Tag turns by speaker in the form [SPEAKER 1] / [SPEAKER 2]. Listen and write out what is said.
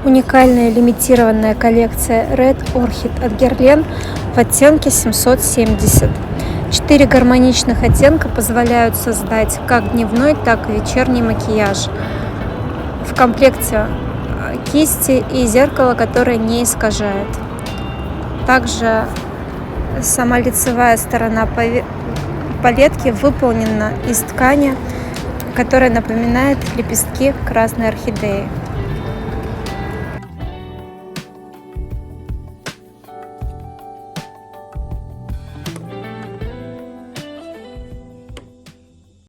[SPEAKER 1] Уникальная лимитированная коллекция Red Orchid от Guerlain в оттенке 770. 4 гармоничных оттенка позволяют создать как дневной, так и вечерний макияж. В комплекте кисти и зеркало, которое не искажает. Также сама лицевая сторона палетки выполнена из ткани, которая напоминает лепестки красной орхидеи.